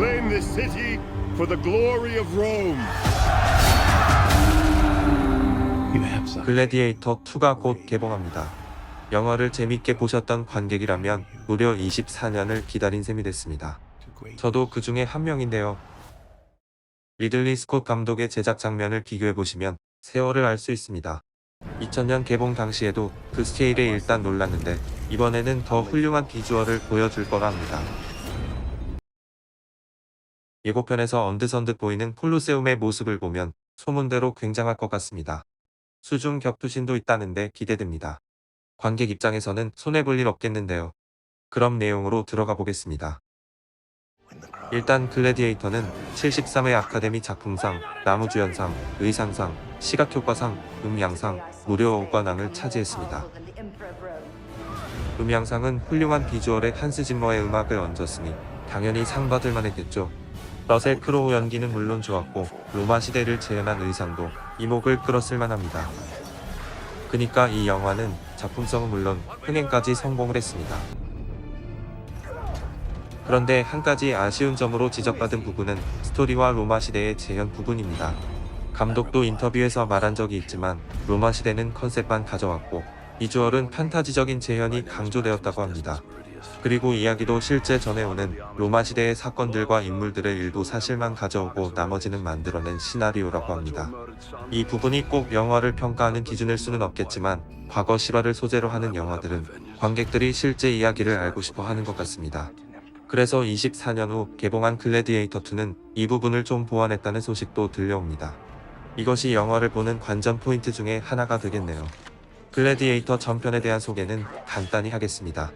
reclaim this city for the glory of Rome. 글래디에이터 2가 곧 개봉합니다. 영화를 재밌게 보셨던 관객이라면 무려 24년을 기다린 셈이 됐습니다. 저도 그 중에 한 명인데요. 리들리 스콧 감독의 제작 장면을 비교해보시면 세월을 알 수 있습니다. 2000년 개봉 당시에도 그 스케일에 일단 놀랐는데 이번에는 더 훌륭한 비주얼을 보여줄 거라 합니다. 예고편에서 언뜻언뜻 보이는 콜로세움의 모습을 보면 소문대로 굉장할 것 같습니다. 수중 격투신도 있다는데 기대됩니다. 관객 입장에서는 손해볼 일 없겠는데요. 그럼 내용으로 들어가 보겠습니다. 일단 글래디에이터는 73회 아카데미 작품상, 나무주연상, 의상상, 시각효과상, 음향상, 무려 5관왕을 차지했습니다. 음향상은 훌륭한 비주얼에 한스 짐머의 음악을 얹었으니 당연히 상 받을 만했겠죠. 러셀 크로우 연기는 물론 좋았고 로마 시대를 재현한 의상도 이목을 끌었을 만합니다. 그니까 이 영화는 작품성은 물론 흥행까지 성공을 했습니다. 그런데 한 가지 아쉬운 점으로 지적받은 부분은 스토리와 로마 시대의 재현 부분입니다. 감독도 인터뷰에서 말한 적이 있지만 로마 시대는 컨셉만 가져왔고 비주얼은 판타지적인 재현이 강조되었다고 합니다. 그리고 이야기도 실제 전해오는 로마 시대의 사건들과 인물들의 일부 사실만 가져오고 나머지는 만들어낸 시나리오라고 합니다. 이 부분이 꼭 영화를 평가하는 기준일 수는 없겠지만 과거 실화를 소재로 하는 영화들은 관객들이 실제 이야기를 알고 싶어 하는 것 같습니다. 그래서 24년 후 개봉한 글래디에이터 2는 이 부분을 좀 보완했다는 소식도 들려옵니다. 이것이 영화를 보는 관전 포인트 중에 하나가 되겠네요. 글래디에이터 전편에 대한 소개는 간단히 하겠습니다.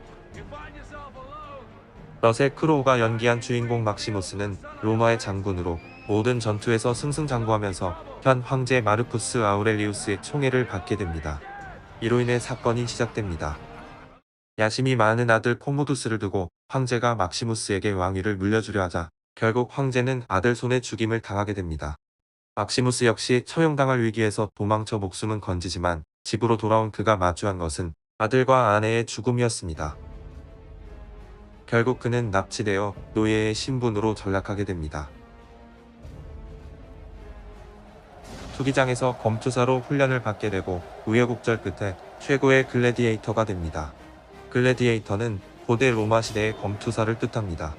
러셀 크로우가 연기한 주인공 막시무스는 로마의 장군으로 모든 전투에서 승승장구하면서 현 황제 마르쿠스 아우렐리우스의 총애를 받게 됩니다. 이로 인해 사건이 시작됩니다. 야심이 많은 아들 코모두스를 두고 황제가 막시무스에게 왕위를 물려주려 하자 결국 황제는 아들 손에 죽임을 당하게 됩니다. 막시무스 역시 처형당할 위기에서 도망쳐 목숨은 건지지만 집으로 돌아온 그가 마주한 것은 아들과 아내의 죽음이었습니다. 결국 그는 납치되어 노예의 신분으로 전락하게 됩니다. 투기장에서 검투사로 훈련을 받게 되고 우여곡절 끝에 최고의 글래디에이터가 됩니다. 글래디에이터는 고대 로마 시대의 검투사를 뜻합니다.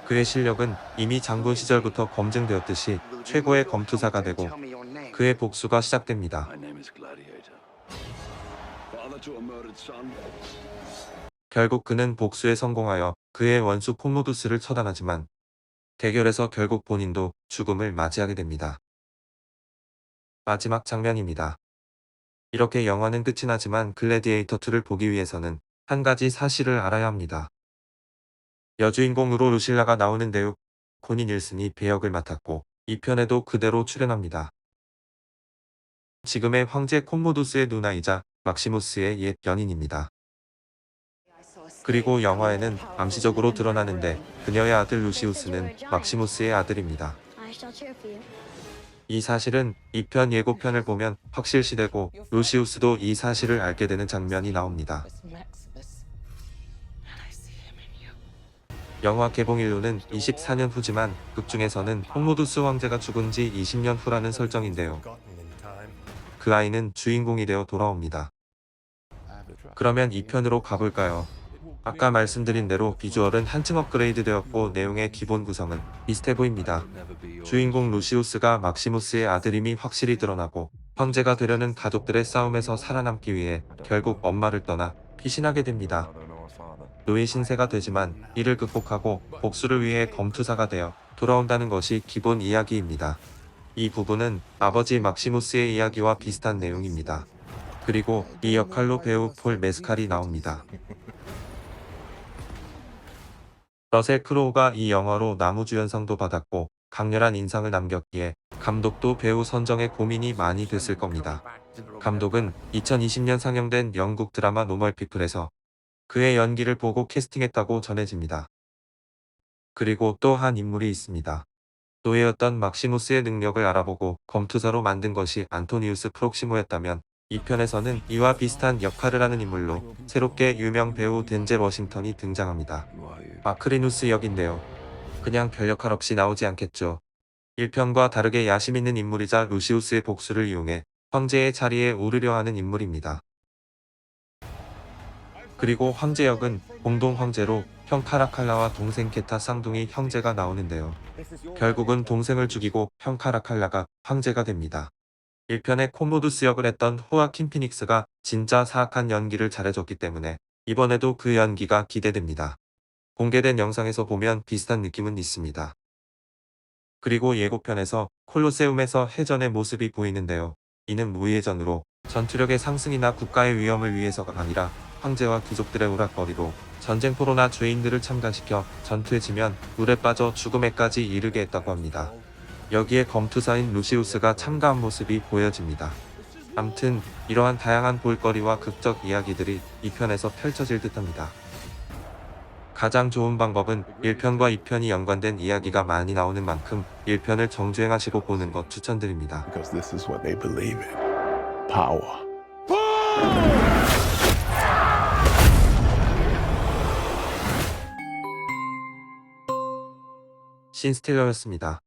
그의 실력은 이미 장군 시절부터 검증되었듯이 최고의 검투사가 되고 그의 복수가 시작됩니다. 결국 그는 복수에 성공하여 그의 원수 코모두스를 처단하지만 대결에서 결국 본인도 죽음을 맞이하게 됩니다. 마지막 장면입니다. 이렇게 영화는 끝이 나지만 글래디에이터 2를 보기 위해서는 한 가지 사실을 알아야 합니다. 여주인공으로 루실라가 나오는 배우 코니 닐슨이 배역을 맡았고 이 편에도 그대로 출연합니다. 지금의 황제 콤모두스의 누나이자 막시무스의 옛 연인입니다. 그리고 영화에는 암시적으로 드러나는데 그녀의 아들 루시우스는 막시무스의 아들입니다. 이 사실은 2편 예고편을 보면 확실시되고 루시우스도 이 사실을 알게 되는 장면이 나옵니다. 영화 개봉일로는 24년 후지만 극중에서는 콤모두스 황제가 죽은 지 20년 후라는 설정인데요. 그 아이는 주인공이 되어 돌아옵니다. 그러면 2편으로 가볼까요? 아까 말씀드린 대로 비주얼은 한층 업그레이드 되었고 내용의 기본 구성은 비슷해 보입니다. 주인공 루시우스가 막시무스의 아들임이 확실히 드러나고 황제가 되려는 가족들의 싸움에서 살아남기 위해 결국 엄마를 떠나 피신하게 됩니다. 노예 신세가 되지만 이를 극복하고 복수를 위해 검투사가 되어 돌아온다는 것이 기본 이야기입니다. 이 부분은 아버지 막시무스의 이야기와 비슷한 내용입니다. 그리고 이 역할로 배우 폴 메스칼이 나옵니다. 러셀 크로우가 이 영화로 나무주연상도 받았고 강렬한 인상을 남겼기에 감독도 배우 선정에 고민이 많이 됐을 겁니다. 감독은 2020년 상영된 영국 드라마 노멀 피플에서 그의 연기를 보고 캐스팅했다고 전해집니다. 그리고 또 한 인물이 있습니다. 노예였던 막시무스의 능력을 알아보고 검투사로 만든 것이 안토니우스 프록시모였다면 2편에서는 이와 비슷한 역할을 하는 인물로 새롭게 유명 배우 덴젤 워싱턴이 등장합니다. 마크리누스 역인데요. 그냥 별 역할 없이 나오지 않겠죠. 1편과 다르게 야심 있는 인물이자 루시우스의 복수를 이용해 황제의 자리에 오르려 하는 인물입니다. 그리고 황제 역은 공동 황제로 형 카라칼라와 동생 게타 쌍둥이 형제가 나오는데요. 결국은 동생을 죽이고 형 카라칼라가 황제가 됩니다. 1편에 코모두스 역을 했던 호아킨 피닉스가 진짜 사악한 연기를 잘해줬기 때문에 이번에도 그 연기가 기대됩니다. 공개된 영상에서 보면 비슷한 느낌은 있습니다. 그리고 예고편에서 콜로세움에서 해전의 모습이 보이는데요. 이는 무예전으로 전투력의 상승이나 국가의 위험을 위해서가 아니라 황제와 귀족들의 오락거리로 전쟁포로나 죄인들을 참가시켜 전투에 지면 물에 빠져 죽음에까지 이르게 했다고 합니다. 여기에 검투사인 루시우스가 참가한 모습이 보여집니다. 암튼 이러한 다양한 볼거리와 극적 이야기들이 2편에서 펼쳐질 듯합니다. 가장 좋은 방법은 1편과 2편이 연관된 이야기가 많이 나오는 만큼 1편을 정주행하시고 보는 것 추천드립니다. Because this is what they believe in. Power. 신스틸러였습니다.